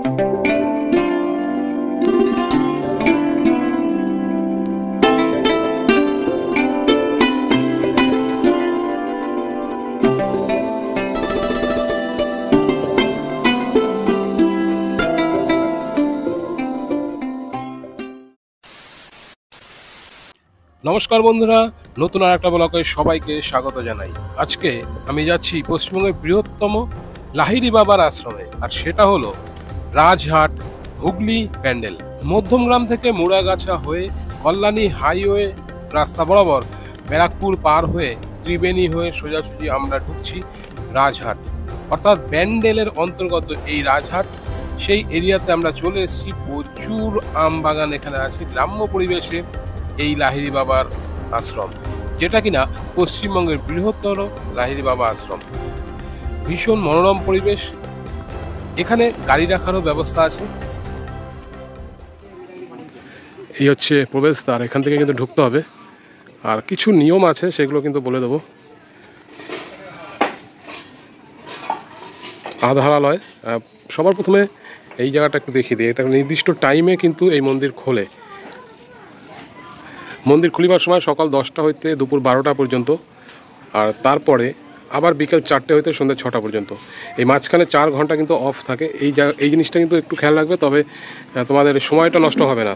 নমস্কার বন্ধুরা, নতুন আর একটা ব্লগে সবাইকে স্বাগত জানাই। আজকে আমি যাচ্ছি পশ্চিমবঙ্গের বৃহত্তম লাহিড়ী বাবার আশ্রমে, আর সেটা হলো রাজহাট হুগলি প্যান্ডেল। মধ্যমগ্রাম থেকে মুড়াগাছা হয়ে কল্যাণী হাইওয়ে রাস্তা বরাবর ব্যারাকপুর পার হয়ে ত্রিবেণী হয়ে সোজাসুজি আমরা ঢুকছি রাজহাট, অর্থাৎ ব্যান্ডেলের অন্তর্গত এই রাজহাট। সেই এরিয়াতে আমরা চলে এসেছি। প্রচুর আম বাগান এখানে আছে, গ্রাম্য পরিবেশে এই লাহিড়ী বাবার আশ্রম, যেটা কিনা পশ্চিমবঙ্গের বৃহত্তর লাহিড়ী বাবা আশ্রম। ভীষণ মনোরম পরিবেশ, এখানে গাড়ি রাখারও ব্যবস্থা আছে। এই হচ্ছে প্রবেশদ্বার, এখান থেকে কিন্তু ঢুকতে হবে, আর কিছু নিয়ম আছে সেগুলো কিন্তু বলে দেবো। আধারালয়, সবার প্রথমে এই জায়গাটা একটু দেখিয়ে দিই। এটা নির্দিষ্ট টাইমে কিন্তু এই মন্দির খোলে। মন্দির খুলিবার সময় সকাল 10টা হইতে দুপুর 12টা পর্যন্ত, আর তারপরে আবার বিকেল 4টে হইতে সন্ধ্যে 6টা পর্যন্ত। এই মাঝখানে 4 ঘন্টা কিন্তু অফ থাকে। এই জিনিসটা কিন্তু একটু খেয়াল রাখবে, তবে তোমাদের সময়টা নষ্ট হবে না।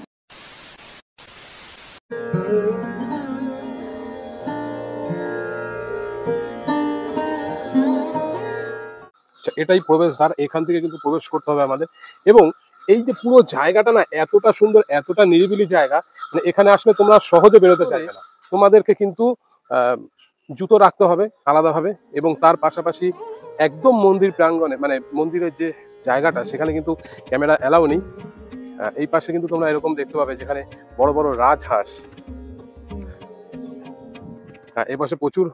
এটাই প্রবেশদ্বার, এখান থেকে কিন্তু প্রবেশ করতে হবে আমাদের। এবং এই যে পুরো জায়গাটা না এতটা সুন্দর, এতটা নিরিবিলি জায়গা, মানে এখানে আসলে তোমরা সহজে বেরোতে চাইবে না। তোমাদেরকে কিন্তু জুতো রাখতে হবে আলাদাভাবে, এবং তার পাশাপাশি একদম মন্দির প্রাঙ্গণে, মানে মন্দিরের যে জায়গাটা, সেখানে কিন্তু ক্যামেরা অ্যালাউ নেই। এই পাশে কিন্তু তোমরা এরকম দেখতে পাবে যেখানে বড় বড় রাজহাঁস। এই পাশে প্রচুর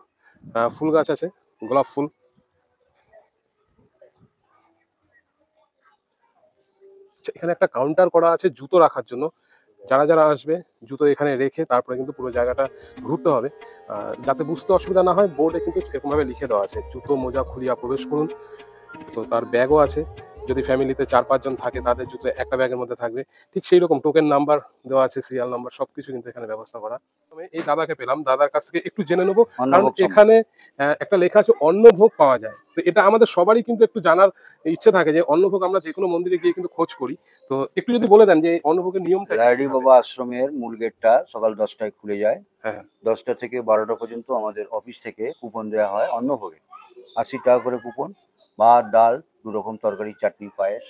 ফুল গাছ আছে, গোলাপ ফুল। এখানে একটা কাউন্টার করা আছে জুতো রাখার জন্য। যারা যারা আসবে জুতো এখানে রেখে তারপরে কিন্তু পুরো জায়গাটা ঘুরতে হবে। যাতে বুঝতে অসুবিধা না হয়, বোর্ডে কিন্তু এরকমভাবে লিখে দেওয়া আছে, জুতো মোজা খুলিয়া প্রবেশ করুন। তো তার ব্যাগও আছে, যদি ফ্যামিলিতে 4-5 জন থাকে তাদের জুতো একটা ব্যাগের মধ্যে থাকবে। ঠিক সেই রকম টোকেন নাম্বার দেওয়া আছে, সিরিয়াল নাম্বার, সবকিছু কিন্তু এখানে ব্যবস্থা করা। আমি এই দাদাকে পেলাম, দাদার কাছ থেকে একটু জেনে নেবো, কারণ এখানে একটা লেখা আছে অন্নভোগ পাওয়া যায়। তো এটা আমাদের সবারই কিন্তু একটু জানার ইচ্ছে থাকে যে অন্নভোগ আমরা যে কোনো মন্দিরে গিয়ে কিন্তু খোঁজ করি। তো একটু যদি বলে দেন যে অন্নভোগের নিয়মটা। লাহিড়ী বাবা আশ্রমের মূল গেটটা সকাল 10টায় খুলে যায়। 10টা থেকে 12টা পর্যন্ত আমাদের অফিস থেকে কুপন দেওয়া হয় অন্নভোগে। 80 টাকা করে কুপন, ভাত ডাল 2 রকম তরকারি, চাটনি, পায়েস।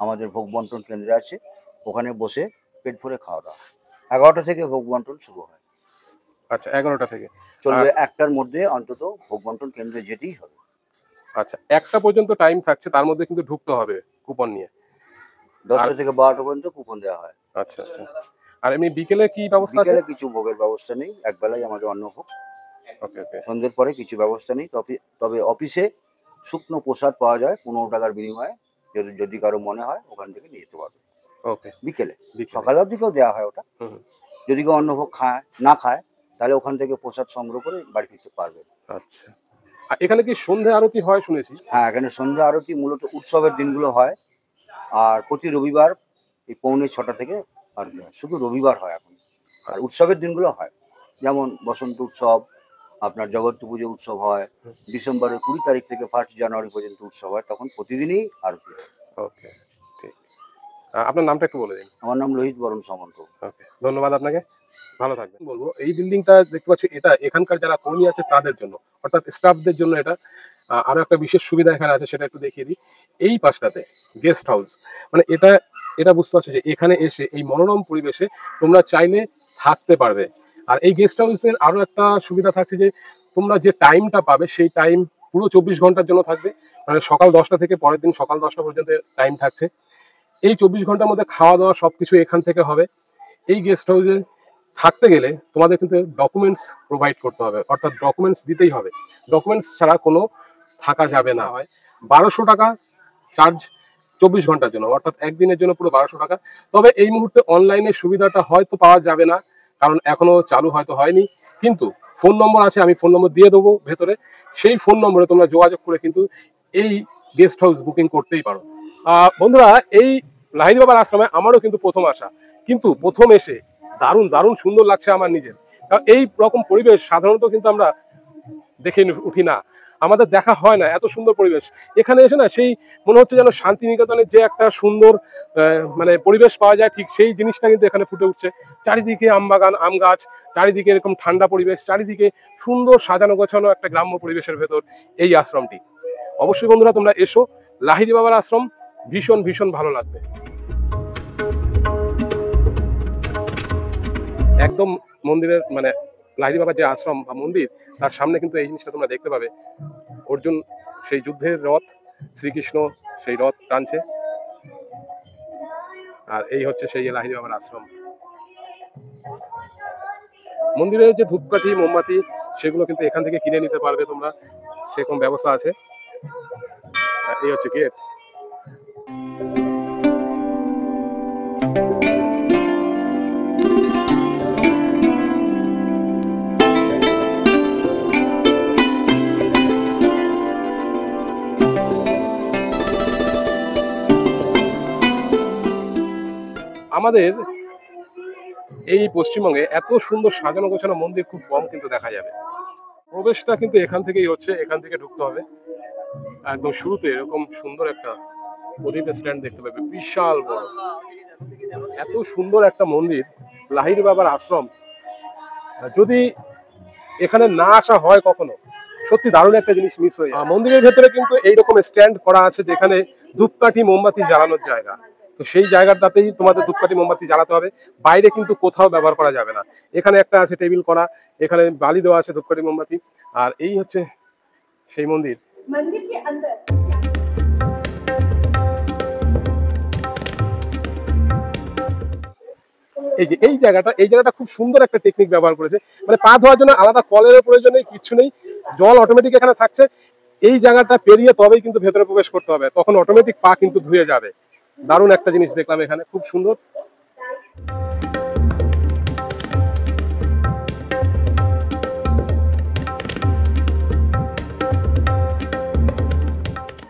আমাদের ভোগ বন্টন কেন্দ্রে আছে, ওখানে বসে পেট ভরে খাওয়া দাওয়া। 11টা থেকে ভোগ বন্টন শুরু হয়। আচ্ছা, 11টা থেকে চলবে। 1টার মধ্যে অন্তত ভোগ বন্টন কেন্দ্রে যেতেই হবে। আচ্ছা, 1টা পর্যন্ত টাইম থাকছে, তার মধ্যে কিন্তু ঢুকতে হবে কুপন নিয়ে। 10টা থেকে 12টা পর্যন্ত কুপন দেওয়া হয়। আচ্ছা আচ্ছা। আর এমনি বিকেলে কি ব্যবস্থা আছে? বিকেলে কিছু ভোগের ব্যবস্থা নেই, একবেলাই আমাদের অন্নভোগ। ওকে ওকে। সন্ধ্যের পরে কিছু ব্যবস্থা নেই, তবে অফিসে শুকনো প্রসাদ পাওয়া যায় 15 টাকার বিনিময়ে। যদি কারো মনে হয় ওখান থেকে নিয়ে যেতে পারবে। ওকে। বিকেলে, সকালের দিকেও দেওয়া হয় ওটা। যদি কেউ অন্নভোগ না খায় তাহলে ওখান থেকে প্রসাদ সংগ্রহ করে বাড়ি ফিরতে পারবে। আচ্ছা, আর এখানে কি সন্ধ্যা আরতি হয় শুনেছি? হ্যাঁ, এখানে সন্ধ্যা আরতি মূলত উৎসবের দিনগুলো হয়, আর প্রতি রবিবার এই 5:45 থেকে আরতি হয়। শুধু রবিবার হয় এখন, আর উৎসবের দিনগুলো হয়, যেমন বসন্ত উৎসব, আপনার জগদ্ধাত্রী পুজো উৎসব হয়, ডিসেম্বরের 20 তারিখ থেকে 1 জানুয়ারি পর্যন্ত উৎসব হয়, তখন প্রতিদিনই আরতি হয়। ওকে, ঠিক। আপনার নামটা একটু বলে দিন। আমার নাম লোহিত বরণ সামন্ত। ওকে, ধন্যবাদ আপনাকে, ভালো থাকবেন। বলবো এই বিল্ডিংটা দেখতে পাচ্ছি, এটা এখানকার যারা কর্মী আছে তাদের জন্য, অর্থাৎ স্টাফদের জন্য এটা। আরো একটা বিশেষ সুবিধা এখানে আছে, সেটা একটু দেখিয়ে দিই। এই পাশটাতে গেস্ট হাউস, মানে এটা বুঝতে পারছো যে এখানে এসে এই মনোরম পরিবেশে তোমরা চাইলে থাকতে পারবে। আর এই গেস্ট হাউসের আরো একটা সুবিধা থাকছে যে তোমরা যে টাইমটা পাবে সেই টাইম পুরো 24 ঘন্টার জন্য থাকবে। মানে সকাল 10টা থেকে পরের দিন সকাল 10টা পর্যন্ত টাইম থাকছে। এই 24 ঘন্টার মধ্যে খাওয়া দাওয়া সবকিছু এখান থেকে হবে। এই গেস্ট হাউসে থাকতে গেলে তোমাদের কিন্তু ডকুমেন্টস প্রোভাইড করতে হবে, অর্থাৎ ডকুমেন্টস দিতেই হবে। ডকুমেন্টস ছাড়া কোনো থাকা যাবে না। হয় 1200 টাকা চার্জ 24 ঘন্টার জন্য, অর্থাৎ একদিনের জন্য পুরো 1200 টাকা। তবে এই মুহূর্তে অনলাইনের সুবিধাটা হয়তো পাওয়া যাবে না, কারণ এখনো চালু হয়তো হয়নি। কিন্তু ফোন নম্বর আছে, আমি ফোন নম্বর দিয়ে দেবো ভেতরে। সেই ফোন নম্বরে তোমরা যোগাযোগ করে কিন্তু এই গেস্ট হাউস বুকিং করতেই পারো। বন্ধুরা, এই লাহিড়ী বাবার আশ্রমে আমারও কিন্তু প্রথম আসা, কিন্তু প্রথম এসে দারুণ দারুণ সুন্দর লাগছে আমার নিজের। এই রকম পরিবেশ সাধারণত কিন্তু আমরা দেখে উঠি না, আমাদের দেখা হয় না এত সুন্দর পরিবেশ। এখানে এসে না সেই মনে হচ্ছে যেন শান্তিনিকেতনের যে একটা সুন্দর মানে পরিবেশ পাওয়া যায়, ঠিক সেই জিনিসটা কিন্তু এখানে ফুটে উঠছে। চারিদিকে আম বাগান, আম গাছ, চারিদিকে এরকম ঠান্ডা পরিবেশ, চারিদিকে সুন্দর সাজানো গোছানো একটা গ্রাম্য পরিবেশের ভেতর এই আশ্রমটি। অবশ্যই বন্ধুরা তোমরা এসো, লাহিড়ী বাবার আশ্রম ভীষণ ভীষণ ভালো লাগবে। একদম মন্দিরের মানে লাহিড়ী বাবার যে আশ্রম বা মন্দির, তার সামনে কিন্তু এই জিনিসটা তোমরা দেখতে পাবে। অর্জুন সেই যুদ্ধের রথ, শ্রীকৃষ্ণ সেই রথ টানছে, আর এই হচ্ছে সেই লাহিড়ী বাবার আশ্রম। মন্দিরের যে ধূপকাঠি মোমবাতি সেগুলো কিন্তু এখান থেকে কিনে নিতে পারবে তোমরা, সেরকম ব্যবস্থা আছে। এই হচ্ছে গেট। আমাদের এই পশ্চিমবঙ্গে এত সুন্দর সাজানো গোছানো মন্দির খুব কম কিন্তু দেখা যাবে। প্রবেশটা কিন্তু এখান থেকেই হচ্ছে, এখান থেকে ঢুকতে হবে। একদম শুরুতে এরকম সুন্দর একটা প্রদীপ স্ট্যান্ড দেখতে পাবে, বিশাল বড়। এত সুন্দর একটা মন্দির, লাহিড়ী বাবার আশ্রম, যদি এখানে না আসা হয় কখনো, সত্যি দারুণ একটা জিনিস মিস হয়ে যায়। মন্দিরের ভেতরে কিন্তু এইরকম স্ট্যান্ড করা আছে যেখানে ধূপকাঠি মোমবাতি জ্বালানোর জায়গা, তো সেই জায়গাটাতেই তোমাদের ধূপকাঠি মোমবাতি জ্বালাতে হবে, বাইরে কিন্তু কোথাও ব্যবহার করা যাবে না। এখানে একটা আছে টেবিল করা, এখানে বালি দেওয়া আছে ধূপকাঠি মোমবাতি, আর এই হচ্ছে সেই মন্দির। এই যে এই জায়গাটা খুব সুন্দর একটা টেকনিক ব্যবহার করেছে, মানে পা ধোয়ার জন্য আলাদা কলের প্রয়োজন নেই, কিচ্ছু নেই, জল অটোমেটিক এখানে থাকছে। এই জায়গাটা পেরিয়ে তবেই কিন্তু ভেতরে প্রবেশ করতে হবে, তখন অটোমেটিক পা কিন্তু ধুয়ে যাবে। দারুণ একটা জিনিস দেখলাম এখানে, খুব সুন্দর।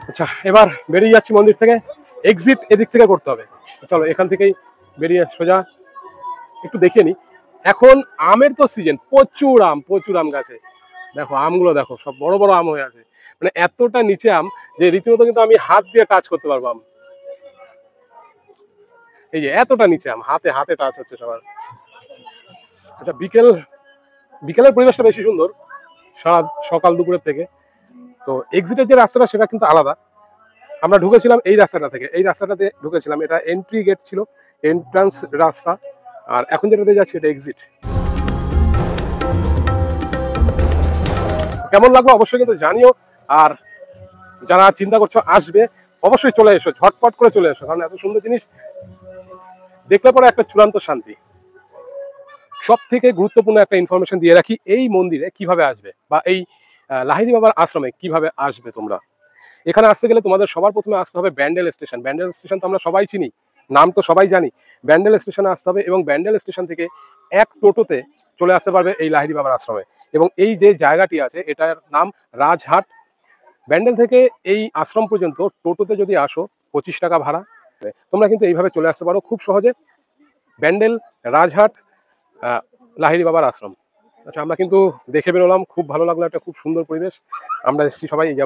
আচ্ছা, এবার বেরিয়ে যাচ্ছি মন্দির থেকে, এক্সিট এদিক থেকে করতে হবে। চলো এখান থেকেই বেরিয়ে সোজা একটু দেখিয়ে নি। এখন আমের তো সিজন, প্রচুর আম গাছে, দেখো আমগুলো দেখো, সব বড় বড় আম হয়ে আছে, মানে এতটা নিচে আম যে রীতিমতো কিন্তু আমি হাত দিয়ে টাচ করতে পারবো আম। এই যে এতটা নিচে আম, হাতে হাতে টাচ হচ্ছে সবার। আচ্ছা, বিকেলের পরিবেশটা বেশি সুন্দর সারা সকাল দুপুরের থেকে। তো এক্সিটের যে রাস্তাটা সেটা কিন্তু আলাদা। আমরা ঢুকেছিলাম এই রাস্তাটা থেকে, এই রাস্তাটাতে ঢুকেছিলাম, এটা এন্ট্রি গেট ছিল, এন্ট্রান্স রাস্তা। আর এখন যেটাতে যাচ্ছি এটা এক্সিট। কেমন লাগলো অবশ্যই কিন্তু জানিও, আর যারা চিন্তা করছো আসবে অবশ্যই চলে এসো, ঝটপট করে চলে এসো, কারণ এত সুন্দর জিনিস দেখলে পরে একটা চূড়ান্ত শান্তি। সব থেকে গুরুত্বপূর্ণ একটা ইনফরমেশন দিয়ে রাখি, এই মন্দিরে কিভাবে আসবে বা এই লাহিড়ী বাবার আশ্রমে কিভাবে আসবে তোমরা। এখানে আসতে গেলে তোমাদের সবার প্রথমে আসতে হবে ব্যান্ডেল স্টেশন। ব্যান্ডেল স্টেশন তো আমরা সবাই চিনি, নাম তো সবাই জানি। ব্যান্ডেল স্টেশনে আসতে হবে এবং ব্যান্ডেল স্টেশন থেকে এক টোটোতে চলে আসতে পারবে এই লাহিড়ী বাবার আশ্রমে। এবং এই যে জায়গাটি আছে এটার নাম রাজহাট। ব্যান্ডেল থেকে এই আশ্রম পর্যন্ত টোটোতে যদি আসো 25 টাকা ভাড়া, তোমরা কিন্তু এইভাবে চলে আসতে পারো খুব সহজে। ব্যান্ডেল, রাজহাট, লাহিড়ী বাবার আশ্রম। আচ্ছা, আমরা কিন্তু দেখে বেরোলাম, খুব ভালো লাগলো, একটা খুব সুন্দর পরিবেশ। আমরা এসেছি সবাই, এই যে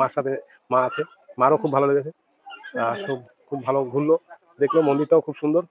মার সাথে মা আছে, মারও খুব ভালো লেগেছে, সব খুব ভালো ঘুরলো, দেখলো, মন্দিরটাও খুব সুন্দর।